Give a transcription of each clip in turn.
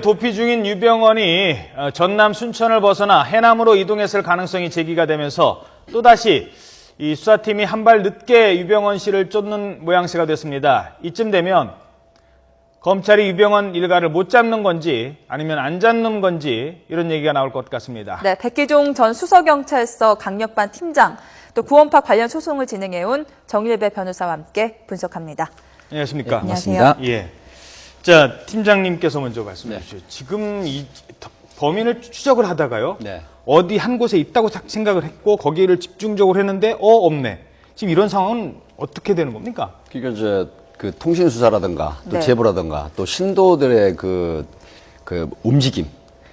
도피 중인 유병헌이 전남 순천을 벗어나 해남으로 이동했을 가능성이 제기가 되면서 또다시 이 수사팀이 한 발 늦게 유병헌 씨를 쫓는 모양새가 됐습니다. 이쯤 되면 검찰이 유병헌 일가를 못 잡는 건지 아니면 안 잡는 건지 이런 얘기가 나올 것 같습니다. 네, 백기종 전 수서경찰서 강력반 팀장, 또 구원파 관련 소송을 진행해온 정일배 변호사와 함께 분석합니다. 안녕하십니까? 네, 안녕하세요. 예. 자, 팀장님께서 먼저 말씀해 네. 주시죠. 지금 이 범인을 추적을 하다가요. 네. 어디 한 곳에 있다고 생각을 했고 거기를 집중적으로 했는데 없네. 지금 이런 상황은 어떻게 되는 겁니까? 그러니까 이제 그 통신 수사라든가 또 네. 제보라든가 또 신도들의 그 움직임,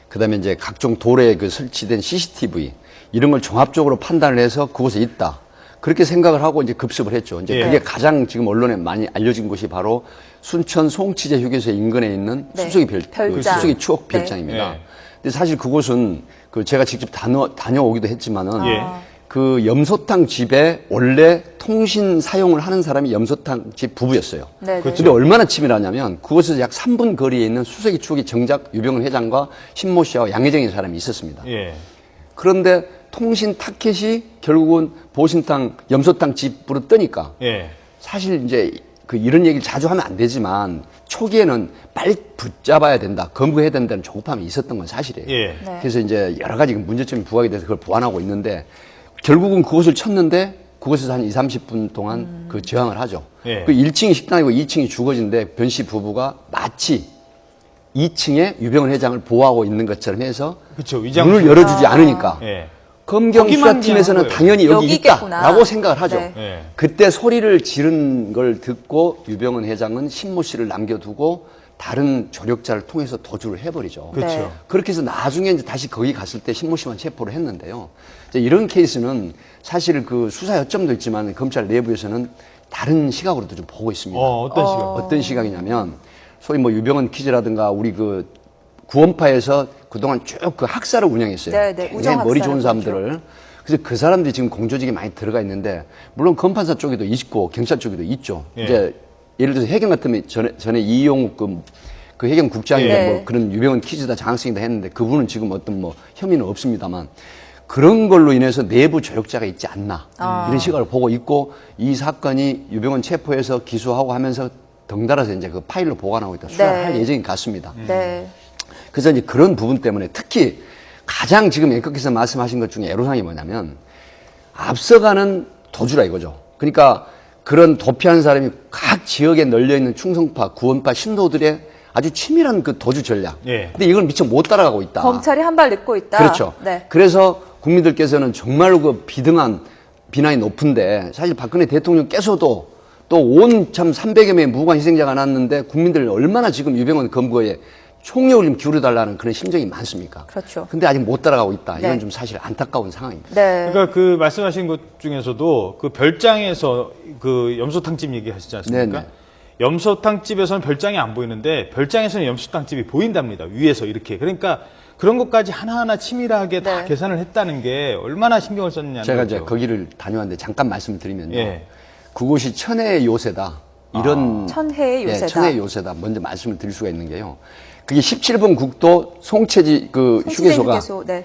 그다음에 이제 각종 도로에 그 설치된 CCTV 이런 걸 종합적으로 판단을 해서 그곳에 있다. 그렇게 생각을 하고 이제 급습을 했죠. 이제 예. 그게 가장 지금 언론에 많이 알려진 곳이 바로 순천 송치제 휴게소 인근에 있는 네. 숲속의 별장. 숲속의 추억 네. 별장입니다. 네. 근데 사실 그곳은 그 제가 직접 다녀오기도 했지만은 예. 그 염소탕 집에 원래 통신 사용을 하는 사람이 염소탕 집 부부였어요. 네, 네. 근데 얼마나 치밀하냐면 그곳에서 약 3분 거리에 있는 수석의 추억이 정작 유병헌 회장과 신모 씨와 양혜정이라는 사람이 있었습니다. 예. 그런데 통신 타켓이 결국은 보신탕, 염소탕 집으로 뜨니까 예. 사실 이제 그 이런 얘기를 자주 하면 안 되지만 초기에는 빨리 붙잡아야 된다, 검거해야 된다는 조급함이 있었던 건 사실이에요. 예. 네. 그래서 이제 여러 가지 문제점이 부각이 돼서 그걸 보완하고 있는데 결국은 그곳을 쳤는데 그곳에서 한 20-30분 동안 그 저항을 하죠. 예. 그 1층이 식당이고 2층이 주거지인데 변 씨 부부가 마치 2층에 유병헌 회장을 보호하고 있는 것처럼 해서 그쵸, 위장 문을 열어주지 않으니까 예. 검경 거기만 수사팀에서는 기한 거예요. 당연히 여기 여기 있겠구나. 있다라고 생각을 하죠. 네. 예. 그때 소리를 지른 걸 듣고 유병헌 회장은 신모 씨를 남겨두고 다른 조력자를 통해서 도주를 해버리죠. 그렇죠. 네. 그렇게 해서 나중에 이제 다시 거기 갔을 때 신모 씨만 체포를 했는데요. 이제 이런 케이스는 사실 그 수사 요점도 있지만 검찰 내부에서는 다른 시각으로도 좀 보고 있습니다. 어떤 시각? 어떤 시각이냐면 소위 뭐 유병헌 퀴즈라든가 우리 그 구원파에서 그동안 쭉 그 학사를 운영했어요. 네, 네. 굉장히 머리 좋은 우정 학사를 사람들을. 그래서 그 사람들이 지금 공조직에 많이 들어가 있는데 물론 검판사 쪽에도 있고 경찰 쪽에도 있죠. 예. 이제 예를 들어서 해경 같으면 전에 이용욱 그 해경 국장이 네. 뭐 그런 유병헌 퀴즈다 장학생이다 했는데 그분은 지금 어떤 뭐 혐의는 없습니다만 그런 걸로 인해서 내부 조력자가 있지 않나 이런 시각을 보고 있고 이 사건이 유병헌 체포해서 기소하고 하면서 덩달아서 이제 그 파일로 보관하고 있다 수사할 네. 예정인 것 같습니다. 네. 그래서 이제 그런 부분 때문에 특히 가장 지금 앵커께서 말씀하신 것 중에 애로사항이 뭐냐면 앞서가는 도주라 이거죠. 그러니까 그런 도피하는 사람이 각 지역에 널려있는 충성파, 구원파, 신도들의 아주 치밀한 그 도주 전략. 예. 근데 이걸 미처 못 따라가고 있다. 검찰이 한 발 늦고 있다. 그렇죠. 네. 그래서 국민들께서는 정말로 그 비등한 비난이 높은데 사실 박근혜 대통령께서도 또 온 참 300여 명의 무고한 희생자가 났는데 국민들 얼마나 지금 유병헌 검거에 총력을 좀 기울여달라는 그런 심정이 많습니까? 그렇죠. 근데 아직 못 따라가고 있다. 이건 네. 좀 사실 안타까운 상황입니다. 네. 그러니까 그 말씀하신 것 중에서도 그 별장에서 그 염소탕집 얘기하시지 않습니까? 네네. 염소탕집에서는 별장이 안 보이는데 별장에서는 염소탕집이 보인답니다. 위에서 이렇게. 그러니까 그런 것까지 하나하나 치밀하게 다 네. 계산을 했다는 게 얼마나 신경을 썼느냐는 제가 거죠. 이제 거기를 다녀왔는데 잠깐 말씀을 드리면요. 예. 그곳이 천혜의 요새다. 이런 천혜의 요새다. 네, 천혜의 요새다. 먼저 말씀을 드릴 수가 있는 게요. 그게 17번 국도 송채지 그 휴게소가 휴게소. 네.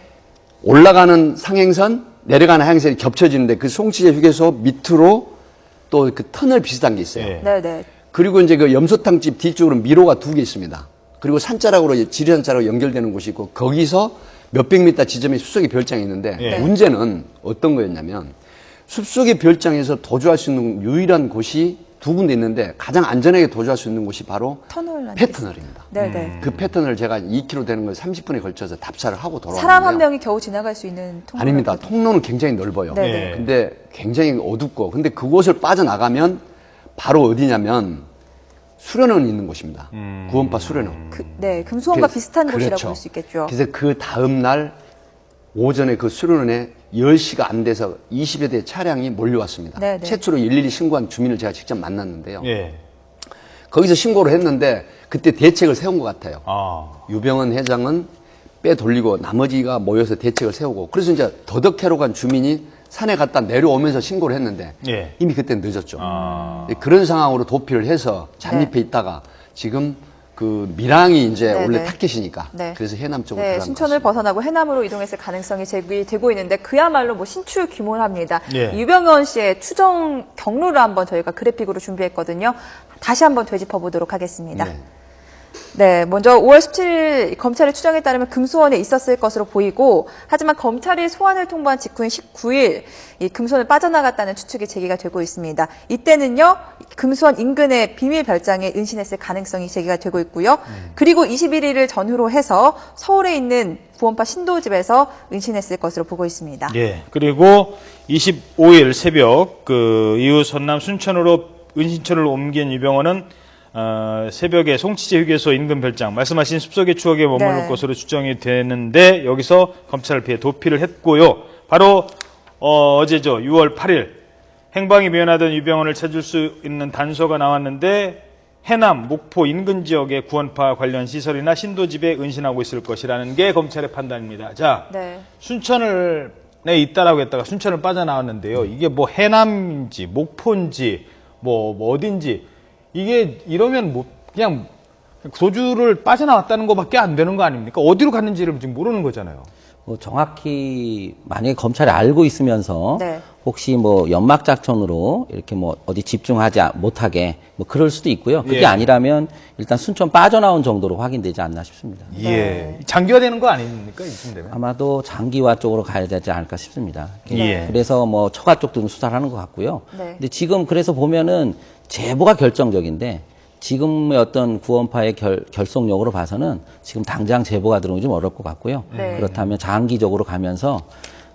올라가는 상행선, 내려가는 하행선이 겹쳐지는데 그 송치제 휴게소 밑으로 또 그 터널 비슷한 게 있어요. 예. 네, 네. 그리고 이제 그 염소탕집 뒤쪽으로 미로가 2개 있습니다. 그리고 산자락으로 지리산자락으로 연결되는 곳이 있고 거기서 몇백 미터 지점에 숲속의 별장이 있는데 예. 문제는 어떤 거였냐면 숲속의 별장에서 도주할 수 있는 유일한 곳이 두 군데 있는데 가장 안전하게 도주할 수 있는 곳이 바로 터널 안에 패터널입니다. 네, 네. 그 패터널을 제가 2km 되는 걸 30분에 걸쳐서 답사를 하고 돌아왔는데요. 사람 한 명이 겨우 지나갈 수 있는 통로. 아닙니다. 통로는 굉장히 넓어요. 네, 네. 근데 굉장히 어둡고 근데 그곳을 빠져나가면 바로 어디냐면 수련원 있는 곳입니다. 구원파 수련원. 네, 금수원과 그- 비슷한 곳이라고 그렇죠. 볼 수 있겠죠. 그래서 그 다음 날 오전에 그 수련원에 10시가 안 돼서 20여 대 차량이 몰려왔습니다. 네, 네. 최초로 112 신고한 주민을 제가 직접 만났는데요. 예. 거기서 신고를 했는데 그때 대책을 세운 것 같아요. 아. 유병헌 회장은 빼돌리고 나머지가 모여서 대책을 세우고 그래서 이제 더덕해로 간 주민이 산에 갔다 내려오면서 신고를 했는데 예. 이미 그때 늦었죠. 아. 그런 상황으로 도피를 해서 잠입해 있다가 지금 그 밀양이 이제 네, 원래 네. 타겟이니까. 네. 그래서 해남 쪽으로 네, 들어간 순천을 것 벗어나고 해남으로 이동했을 가능성이 제기되고 있는데 그야말로 뭐 신출귀몰합니다. 예. 유병헌 씨의 추정 경로를 한번 저희가 그래픽으로 준비했거든요. 다시 한번 되짚어 보도록 하겠습니다. 네. 네, 먼저 5월 17일 검찰의 추정에 따르면 금수원에 있었을 것으로 보이고, 하지만 검찰이 소환을 통보한 직후인 19일 이 금수원을 빠져나갔다는 추측이 제기가 되고 있습니다. 이때는요, 금수원 인근의 비밀 별장에 은신했을 가능성이 제기가 되고 있고요. 그리고 21일을 전후로 해서 서울에 있는 구원파 신도집에서 은신했을 것으로 보고 있습니다. 예. 그리고 25일 새벽 그 이후 전남 순천으로 은신처를 옮긴 유병헌은 새벽에 송치제 휴게소 인근 별장 말씀하신 숲속의 추억에 머무를 네. 것으로 추정이 되는데 여기서 검찰을 피해 도피를 했고요. 바로 어제죠. 6월 8일 행방이 미연하던 유병헌을 찾을 수 있는 단서가 나왔는데 해남, 목포 인근 지역의 구원파 관련 시설이나 신도집에 은신하고 있을 것이라는 게 검찰의 판단입니다. 자, 네. 순천을 있다라고 했다가 순천을 빠져나왔는데요. 이게 뭐 해남인지 목포인지 뭐 어딘지 이게 이러면 뭐 그냥 도주를 빠져나왔다는 것밖에 안 되는 거 아닙니까? 어디로 갔는지를 지금 모르는 거잖아요. 정확히 만약에 검찰이 알고 있으면서 네. 혹시 뭐 연막 작전으로 이렇게 뭐 어디 집중하지 못하게 뭐 그럴 수도 있고요. 그게 예. 아니라면 일단 순천 빠져나온 정도로 확인되지 않나 싶습니다. 예. 장기화되는 거 아닙니까? 이쯤 되면. 아마도 장기화 쪽으로 가야 되지 않을까 싶습니다. 예. 그래서 뭐 처가 쪽도 수사를 하는 것 같고요. 네. 근데 지금 그래서 보면은 제보가 결정적인데 지금의 어떤 구원파의 결속력으로 봐서는 지금 당장 제보가 들어오기 좀 어려울 것 같고요. 네. 그렇다면 장기적으로 가면서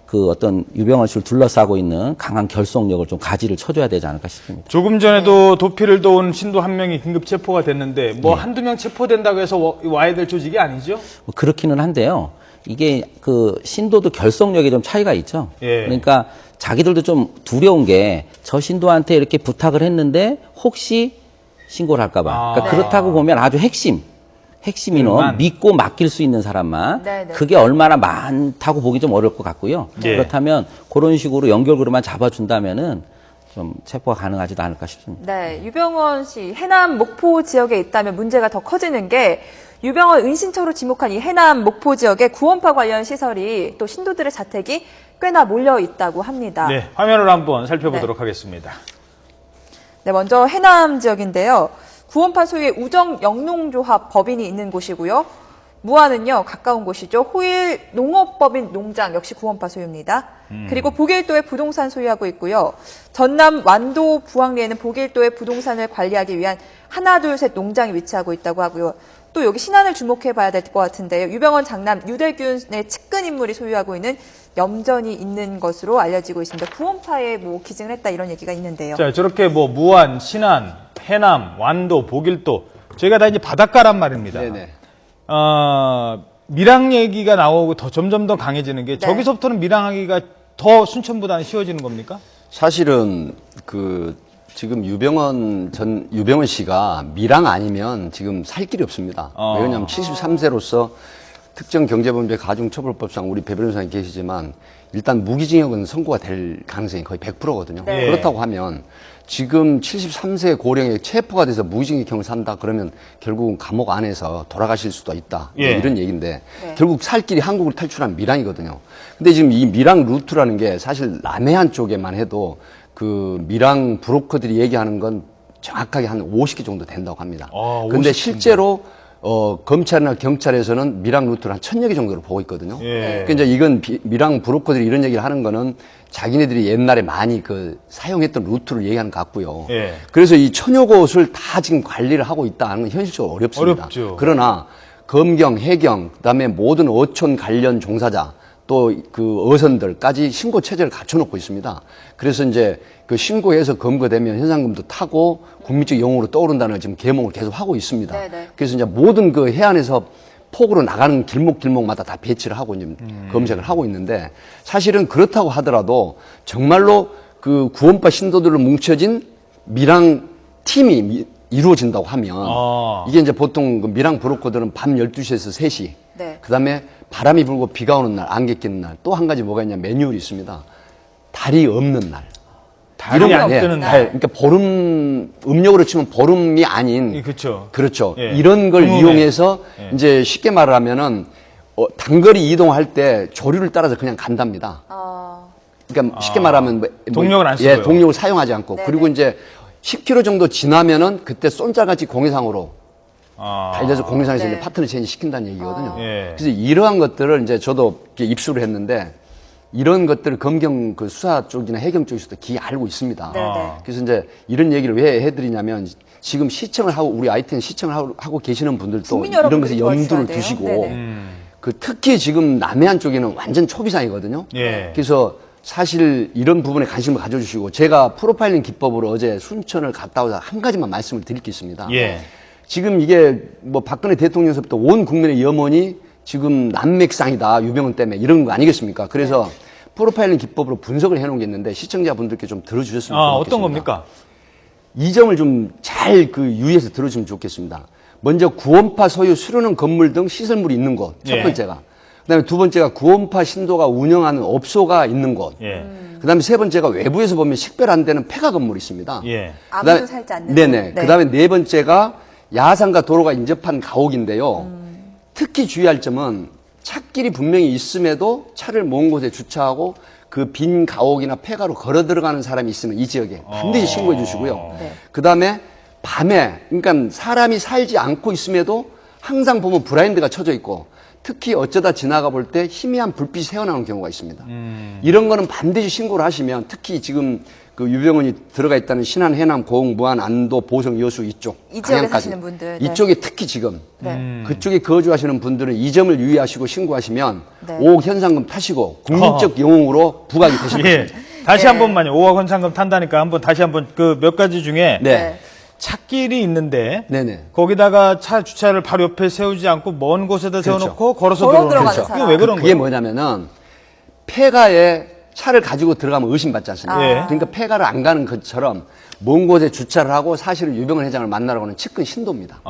그 어떤 유병헌 씨를 둘러싸고 있는 강한 결속력을 좀 가지를 쳐줘야 되지 않을까 싶습니다. 조금 전에도 도피를 도운 신도 한 명이 긴급 체포가 됐는데 뭐 한두 명 체포된다고 해서 와야 될 조직이 아니죠? 뭐 그렇기는 한데요. 이게 그 신도도 결속력에 좀 차이가 있죠. 예. 그러니까 자기들도 좀 두려운 게 저 신도한테 이렇게 부탁을 했는데 혹시 신고를 할까봐. 그러니까 그렇다고 보면 아주 핵심 인원, 믿고 맡길 수 있는 사람만 네, 네. 그게 얼마나 많다고 보기 좀 어려울 것 같고요. 예. 그렇다면 그런 식으로 연결고리만 잡아준다면은 좀 체포가 가능하지도 않을까 싶습니다. 네, 유병헌 씨 해남 목포 지역에 있다면 문제가 더 커지는 게 유병헌 은신처로 지목한 이 해남 목포 지역에 구원파 관련 시설이 또 신도들의 자택이 꽤나 몰려 있다고 합니다. 네. 화면을 한번 살펴보도록 하겠습니다. 네, 먼저 해남 지역인데요. 구원파 소유의 우정 영농조합 법인이 있는 곳이고요. 무안은요, 가까운 곳이죠. 호일 농업법인 농장 역시 구원파 소유입니다. 그리고 보길도에 부동산 소유하고 있고요. 전남 완도 부항리에는 보길도의 부동산을 관리하기 위한 하나, 둘, 셋 농장이 위치하고 있다고 하고요. 또 여기 신안을 주목해 봐야 될 것 같은데요. 유병헌 장남 유대균의 측근 인물이 소유하고 있는 염전이 있는 것으로 알려지고 있습니다. 구원파에 뭐 기증을 했다 이런 얘기가 있는데요. 자, 저렇게 뭐 무안, 신안, 해남, 완도, 보길도 저희가 다 이제 바닷가란 말입니다. 네네. 밀항 얘기가 나오고 점점 더 강해지는 게 네. 저기서부터는 밀항하기가 더 순천보다는 쉬워지는 겁니까? 사실은 그 지금 유병헌 씨가 밀항 아니면 지금 살 길이 없습니다. 왜냐하면 73세로서 특정 경제범죄 가중처벌법상 우리 배 변호사님 계시지만 일단 무기징역은 선고가 될 가능성이 거의 100%거든요. 네. 그렇다고 하면 지금 73세 고령에 체포가 돼서 무기징역형을 산다 그러면 결국은 감옥 안에서 돌아가실 수도 있다. 예. 이런 얘기인데 네. 결국 살 길이 한국을 탈출한 밀항이거든요. 근데 지금 이 밀항 루트라는 게 사실 남해안 쪽에만 해도 그 밀항 브로커들이 얘기하는 건 정확하게 한 50개 정도 된다고 합니다. 근데 50개. 실제로 검찰이나 경찰에서는 밀항 루트를 한 1000여 개 정도로 보고 있거든요. 예. 그러니까 이제 이건 밀항 브로커들이 이런 얘기를 하는 거는 자기네들이 옛날에 많이 그 사용했던 루트를 얘기하는 것 같고요. 예. 그래서 이 1000여 곳을 다 지금 관리를 하고 있다는 건 현실적으로 어렵습니다. 어렵죠. 그러나 검경, 해경, 그다음에 모든 어촌 관련 종사자 또 그 어선들까지 신고 체제를 갖춰놓고 있습니다. 그래서 이제 그 신고해서 검거되면 현상금도 타고 국민적 영웅으로 떠오른다는 지금 계몽을 계속 하고 있습니다. 네네. 그래서 이제 모든 그 해안에서 폭으로 나가는 길목마다 다 배치를 하고 이제 검색을 하고 있는데 사실은 그렇다고 하더라도 정말로 그 구원파 신도들로 뭉쳐진 밀항 팀이 이루어진다고 하면 이게 이제 보통 그 밀항 브로커들은 밤 12시에서 3시 네. 그다음에 바람이 불고 비가 오는 날, 안개 끼는 날 또 한 가지 뭐가 있냐 매뉴얼이 있습니다. 달이 없는 날. 달이 안 예, 뜨는 달. 날. 그러니까 보름, 음력으로 치면 보름이 아닌. 그렇죠. 그렇죠. 예. 이런 걸 금음에. 이용해서 예. 이제 쉽게 말을 하면은 단거리 이동할 때 조류를 따라서 그냥 간답니다. 그러니까 쉽게 말하면 동력을 안 예, 쓰고요. 동력을 사용하지 않고. 네네. 그리고 이제 10km 정도 지나면은 그때 쏜살같이 공해상으로 달려서 공해상에서 네. 이제 파트너 체인지 시킨다는 얘기거든요. 예. 그래서 이러한 것들을 이제 저도 이렇게 입수를 했는데 이런 것들을 검경 그 수사 쪽이나 해경 쪽에서도 기히 알고 있습니다. 네네. 그래서 이제 이런 얘기를 왜 해드리냐면 지금 시청을 하고 우리 ITN 시청을 하고 계시는 분들도 국민 이런 여러분들이 것에 염두를 도와주셔야 돼요. 두시고 네네. 그 특히 지금 남해안 쪽에는 완전 초비상이거든요. 예. 그래서 사실 이런 부분에 관심을 가져주시고 제가 프로파일링 기법으로 어제 순천을 갔다 오자 한 가지만 말씀을 드릴 게 있습니다. 예. 지금 이게 뭐 박근혜 대통령서부터 온 국민의 염원이 지금 난맥상이다 유병헌 때문에 이런 거 아니겠습니까? 그래서 프로파일링 기법으로 분석을 해놓은 게 있는데 시청자분들께 좀 들어주셨으면 좋겠습니다. 어떤 겁니까? 이 점을 좀 잘 그 유의해서 들어주시면 좋겠습니다. 먼저 구원파 소유 수료는 건물 등 시설물이 있는 곳, 첫 예. 번째가. 그다음에 두 번째가 구원파 신도가 운영하는 업소가 있는 곳. 예. 그다음에 세 번째가 외부에서 보면 식별 안 되는 폐가 건물이 있습니다. 예. 아무도 살지 않는 네네. 곳. 네. 그다음에 네 번째가 야산과 도로가 인접한 가옥인데요. 특히 주의할 점은 찻길이 분명히 있음에도 차를 먼 곳에 주차하고 그 빈 가옥이나 폐가로 걸어 들어가는 사람이 있으면 이 지역에 반드시 신고해 주시고요. 네. 그다음에 밤에 그러니까 사람이 살지 않고 있음에도 항상 보면 브라인드가 쳐져 있고 특히 어쩌다 지나가 볼 때 희미한 불빛이 새어나오는 경우가 있습니다. 이런 거는 반드시 신고를 하시면 특히 지금 그 유병헌이 들어가 있다는 신안, 해남, 고흥, 무안, 안도, 보성, 여수 이쪽 이 지역에 광양까지. 사시는 분들, 네. 이쪽에 특히 지금 네. 그쪽에 거주하시는 분들은 이 점을 유의하시고 신고하시면 네. 5억 현상금 타시고 국민적 영웅으로 부각이 되실 예. 겁니다. 다시 네. 한 번만요. 5억 원상금 탄다니까 한번 다시 한번 그 몇 가지 중에 네. 찻길이 있는데 네네. 거기다가 차 주차를 바로 옆에 세우지 않고 먼 곳에다 세워놓고 걸어서 걸어 들어오는 들어가는 거죠. 사람. 이거 왜 그런 그게 거예요? 뭐냐면은 폐가에 차를 가지고 들어가면 의심받지 않습니까? 예. 그러니까 폐가를 안 가는 것처럼 먼 곳에 주차를 하고 사실은 유병헌 회장을 만나러 가는 측근 신도입니다.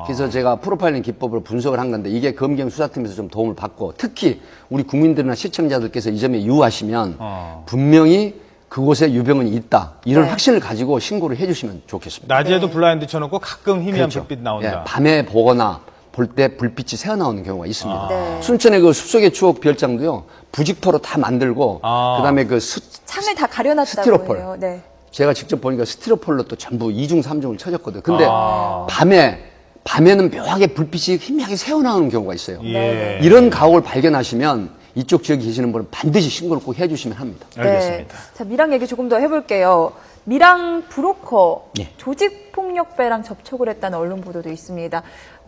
그래서 제가 프로파일링 기법으로 분석을 한 건데 이게 검경 수사팀에서 좀 도움을 받고 특히 우리 국민들이나 시청자들께서 이 점에 유의하시면 분명히 그곳에 유병헌이 있다. 이런 네. 확신을 가지고 신고를 해주시면 좋겠습니다. 낮에도 블라인드 쳐놓고 가끔 희미한 그렇죠. 불빛 나온다. 예, 밤에 보거나 볼 때 불빛이 새어나오는 경우가 있습니다. 네. 순천의 그 숲속의 추억 별장도요, 부직포로 다 만들고, 그다음에 그 창을 다 가려놨다고 스티로폴. 해요. 네. 제가 직접 보니까 스티로폴로 또 전부 2중, 3중을 쳐졌거든요. 근데 밤에는 묘하게 불빛이 희미하게 새어나오는 경우가 있어요. 예. 이런 가옥을 발견하시면 이쪽 지역에 계시는 분은 반드시 신고를 꼭 해주시면 합니다. 알겠습니다. 네. 자, 미랑 얘기 조금 더 해볼게요. 미랑 브로커 예. 조직폭력배랑 접촉을 했다는 언론 보도도 있습니다.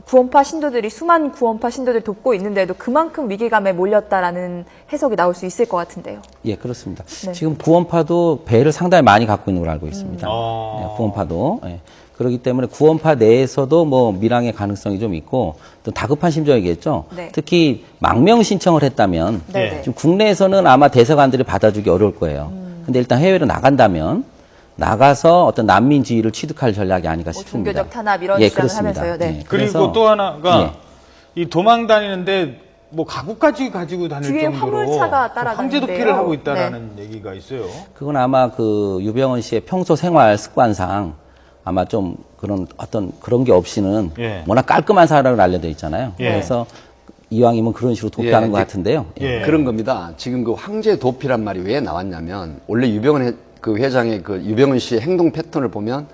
구원파 신도들이 수많은 구원파 신도들 돕고 있는데도 그만큼 위기감에 몰렸다라는 해석이 나올 수 있을 것 같은데요. 예, 그렇습니다. 네. 지금 구원파도 배를 상당히 많이 갖고 있는 걸 알고 있습니다. 아. 네, 구원파도. 예. 그렇기 때문에 구원파 내에서도 뭐 밀항의 가능성이 좀 있고 또 다급한 심정이겠죠. 네. 특히 망명 신청을 했다면 네. 지금 국내에서는 아마 대사관들이 받아주기 어려울 거예요. 근데 일단 해외로 나간다면 나가서 어떤 난민지위를 취득할 전략이 아닐까 뭐 싶습니다. 종교적 탄압 이런 예, 주장을 그렇습니다. 하면서요. 네. 예, 그리고 그래서- 또 하나가 예. 이 도망 다니는데 뭐 가구까지 가지고 다닐 뒤에 정도로 화물차가 따라다니는데요. 황제 도피를 하고 있다라는 얘기가 있어요. 그건 아마 그 유병헌 씨의 평소 생활 습관상 아마 좀 그런 어떤 그런 게 없이는 예. 워낙 깔끔한 사람으로 알려져 있잖아요. 예. 그래서 이왕이면 그런 식으로 도피하는 예, 것 같은데요. 예. 그런 겁니다. 지금 그 황제 도피란 말이 왜 나왔냐면 원래 유병헌 그 회장의 그 유병헌 씨의 행동 패턴을 보면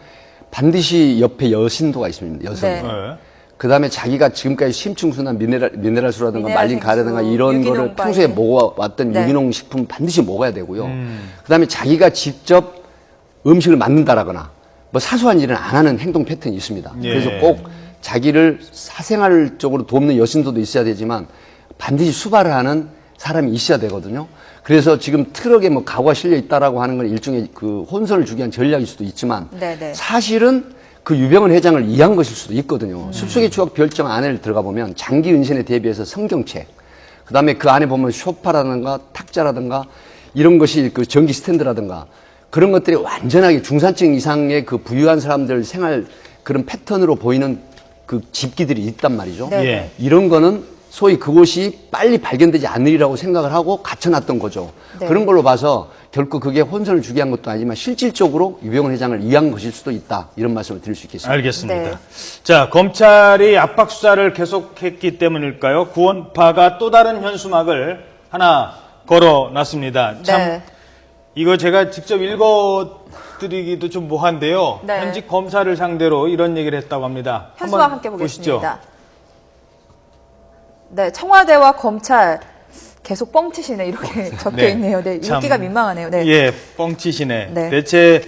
반드시 옆에 여신도가 있습니다. 여성이. 네. 네. 그다음에 자기가 지금까지 심층수나 미네랄수라든가 미네랄 말린 생수, 가래든가 이런 유기농 거를 과일. 평소에 먹어왔던 네. 유기농 식품 반드시 먹어야 되고요. 그다음에 자기가 직접 음식을 만든다라거나 뭐 사소한 일은 안 하는 행동 패턴이 있습니다. 예. 그래서 꼭 자기를 사생활적으로 돕는 여신도도 있어야 되지만 반드시 수발을 하는 사람이 있어야 되거든요. 그래서 지금 트럭에 뭐 가구가 실려 있다라고 하는 건 일종의 그 혼선을 주기 위한 전략일 수도 있지만 네네. 사실은 그 유병헌 회장을 이해한 것일 수도 있거든요. 숲속의 추억 별정 안에 들어가 보면 장기 은신에 대비해서 성경책, 그다음에 그 안에 보면 소파라든가 탁자라든가 이런 것이 그 전기 스탠드라든가 그런 것들이 완전하게 중산층 이상의 그 부유한 사람들 생활 그런 패턴으로 보이는 그 집기들이 있단 말이죠. 네. 예. 이런 거는 소위 그곳이 빨리 발견되지 않으리라고 생각을 하고 갖춰놨던 거죠. 네. 그런 걸로 봐서 결코 그게 혼선을 주게 한 것도 아니지만 실질적으로 유병헌 회장을 이해한 것일 수도 있다. 이런 말씀을 드릴 수 있겠습니다. 알겠습니다. 네. 자, 검찰이 압박 수사를 계속했기 때문일까요? 구원파가 또 다른 현수막을 하나 걸어놨습니다. 참 네. 이거 제가 직접 읽어드리기도 좀 뭐한데요. 네. 현직 검사를 상대로 이런 얘기를 했다고 합니다. 현수막 한번 함께 보시죠. 보겠습니다. 네, 청와대와 검찰 계속 뻥치시네 이렇게 적혀 네. 있네요. 네, 참, 읽기가 민망하네요. 네. 예, 뻥치시네. 네. 대체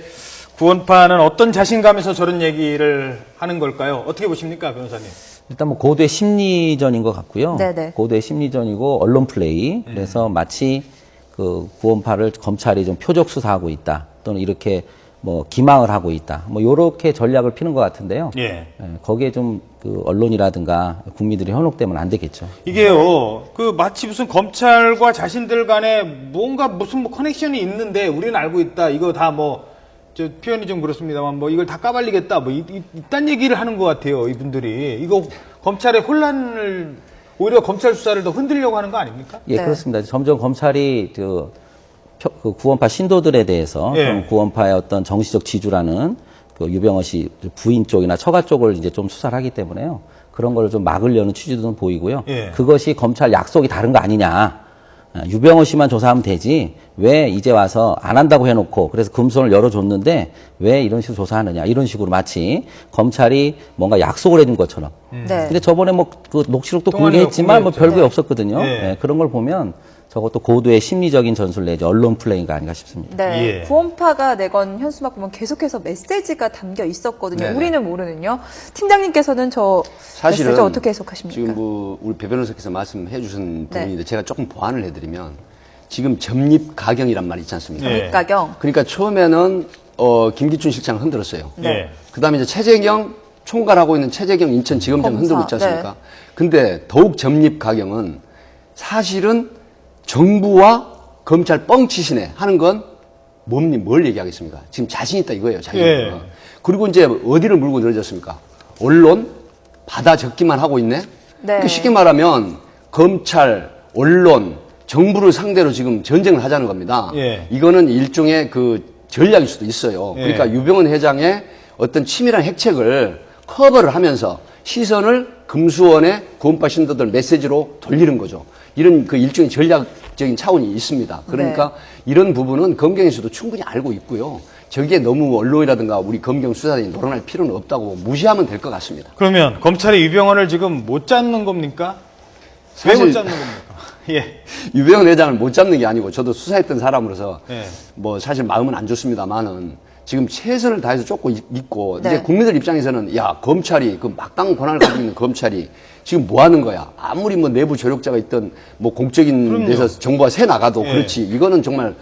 구원파는 어떤 자신감에서 저런 얘기를 하는 걸까요? 어떻게 보십니까, 변호사님? 일단 뭐 고도의 심리전인 것 같고요. 네네. 고도의 심리전이고 언론 플레이. 그래서 마치 그 구원파를 검찰이 좀 표적 수사하고 있다. 또는 이렇게 뭐 기망을 하고 있다. 뭐 요렇게 전략을 피는 것 같은데요. 예. 거기에 좀 그 언론이라든가 국민들이 현혹되면 안 되겠죠. 이게요, 그 마치 무슨 검찰과 자신들 간에 뭔가 무슨 뭐 커넥션이 있는데 우리는 알고 있다. 이거 다 뭐, 저 표현이 좀 그렇습니다만 뭐 이걸 다 까발리겠다. 뭐 이딴 얘기를 하는 것 같아요, 이분들이. 이거 검찰의 혼란을, 오히려 검찰 수사를 더 흔들려고 하는 거 아닙니까? 예, 네. 그렇습니다. 점점 검찰이 그 구원파 신도들에 대해서 예. 좀 구원파의 어떤 정치적 지주라는 그 유병헌 씨 부인 쪽이나 처가 쪽을 이제 좀 수사를 하기 때문에요. 그런 걸 좀 막으려는 취지도 보이고요. 예. 그것이 검찰 약속이 다른 거 아니냐. 유병헌 씨만 조사하면 되지. 왜 이제 와서 안 한다고 해놓고 그래서 금손을 열어줬는데 왜 이런 식으로 조사하느냐. 이런 식으로 마치 검찰이 뭔가 약속을 해준 것처럼. 네. 근데 저번에 뭐 그 녹취록도 동안에 공개했지만 뭐 공개했죠. 별게 네. 없었거든요. 예. 예, 그런 걸 보면 저것도 고도의 심리적인 전술 내지 언론 플레이가 아닌가 싶습니다. 네, 예. 구원파가 내건 현수막 보면 계속해서 메시지가 담겨 있었거든요. 네네. 우리는 모르는요. 팀장님께서는 저 사실은 메시지 어떻게 해석하십니까? 지금 뭐 우리 배 변호사께서 말씀해 주신 네. 부분인데 제가 조금 보완을 해드리면 지금 점립 가경이란 말이 있지 않습니까? 네. 전입가경. 그러니까 처음에는 김기춘 실장을 흔들었어요. 네. 그다음에 이제 최재경 총괄하고 있는 최재경 인천지검장 검사, 흔들고 있지 않습니까? 근데 더욱 점립 가경은 사실은 정부와 검찰 뻥치시네 하는 건 뭘 얘기하겠습니까? 지금 자신 있다 이거예요, 자기는. 예. 그리고 이제 어디를 물고 늘어졌습니까? 언론 받아 적기만 하고 있네. 네. 그러니까 쉽게 말하면 검찰, 언론, 정부를 상대로 지금 전쟁을 하자는 겁니다. 예. 이거는 일종의 그 전략일 수도 있어요. 예. 그러니까 유병헌 회장의 어떤 치밀한 핵책을 커버를 하면서 시선을 금수원의 구원파 신도들 메시지로 돌리는 거죠. 이런 그 일종의 전략적인 차원이 있습니다. 그러니까 이런 부분은 검경에서도 충분히 알고 있고요. 저기에 너무 언론이라든가 우리 검경 수사단이 노론할 필요는 없다고 무시하면 될 것 같습니다. 그러면 검찰이 유병헌을 지금 못 잡는 겁니까? 왜 사실- 못 잡는 겁니까? 예. 유병헌 회장을 못 잡는 게 아니고 저도 수사했던 사람으로서 예. 뭐 사실 마음은 안 좋습니다만은 지금 최선을 다해서 쫓고 있고 네. 이제 국민들 입장에서는 야 검찰이 그 막강 권한을 가지고 있는 검찰이 지금 뭐 하는 거야? 아무리 뭐 내부 조력자가 있던 뭐 공적인 그럼요. 데서 정보가 새 나가도 예. 그렇지 이거는 정말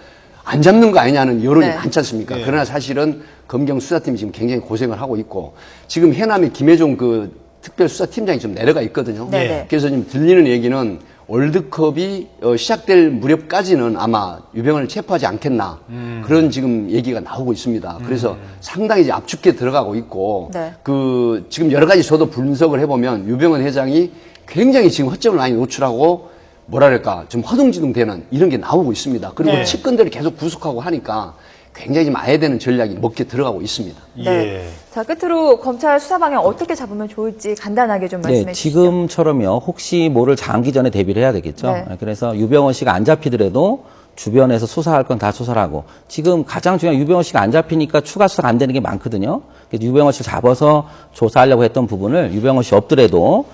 안 잡는 거 아니냐는 여론이 네. 많지 않습니까? 예. 그러나 사실은 검경 수사팀이 지금 굉장히 고생을 하고 있고 지금 해남에 김혜종 그 특별수사팀장이 좀 내려가 있거든요. 네, 네. 그래서 지금 들리는 얘기는 월드컵이 시작될 무렵까지는 아마 유병헌을 체포하지 않겠나 그런 지금 얘기가 나오고 있습니다. 그래서 상당히 이제 압축해 들어가고 있고 네. 그 지금 여러 가지 저도 분석을 해보면 유병헌 회장이 굉장히 지금 허점을 많이 노출하고 뭐랄까 좀 허둥지둥되는 이런 게 나오고 있습니다. 그리고 네. 측근들을 계속 구속하고 하니까 굉장히 좀 아야 되는 전략이 먹게 들어가고 있습니다. 네. 예. 자, 끝으로 검찰 수사 방향 어떻게 잡으면 좋을지 간단하게 좀 말씀해 네, 주시죠. 지금처럼요. 혹시 모를 장기전에 대비를 해야 되겠죠. 네. 그래서 유병헌 씨가 안 잡히더라도 주변에서 수사할 건 다 수사를 하고 지금 가장 중요한 유병헌 씨가 안 잡히니까 추가 수사가 안 되는 게 많거든요. 그래서 유병헌 씨를 잡아서 조사하려고 했던 부분을 유병헌 씨 없더라도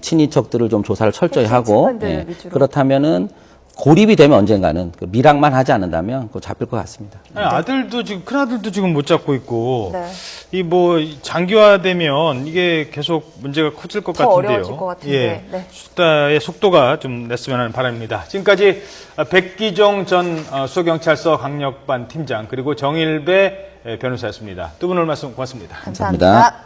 친인척들을 좀 조사를 철저히 하고 측근들 위주로. 그렇다면은 고립이 되면 언젠가는 그 밀항만 하지 않는다면 그거 잡힐 것 같습니다. 아니, 아들도 지금 큰 아들도 지금 못 잡고 있고 네. 이 뭐 장기화되면 이게 계속 문제가 커질 것 더 같은데요. 어려워질 것 같은데. 예. 네. 수사의 속도가 좀 냈으면 하는 바람입니다. 지금까지 백기종 전 수서경찰서 강력반 팀장 그리고 정일배 변호사였습니다. 두 분 오늘 말씀 고맙습니다. 감사합니다. 감사합니다.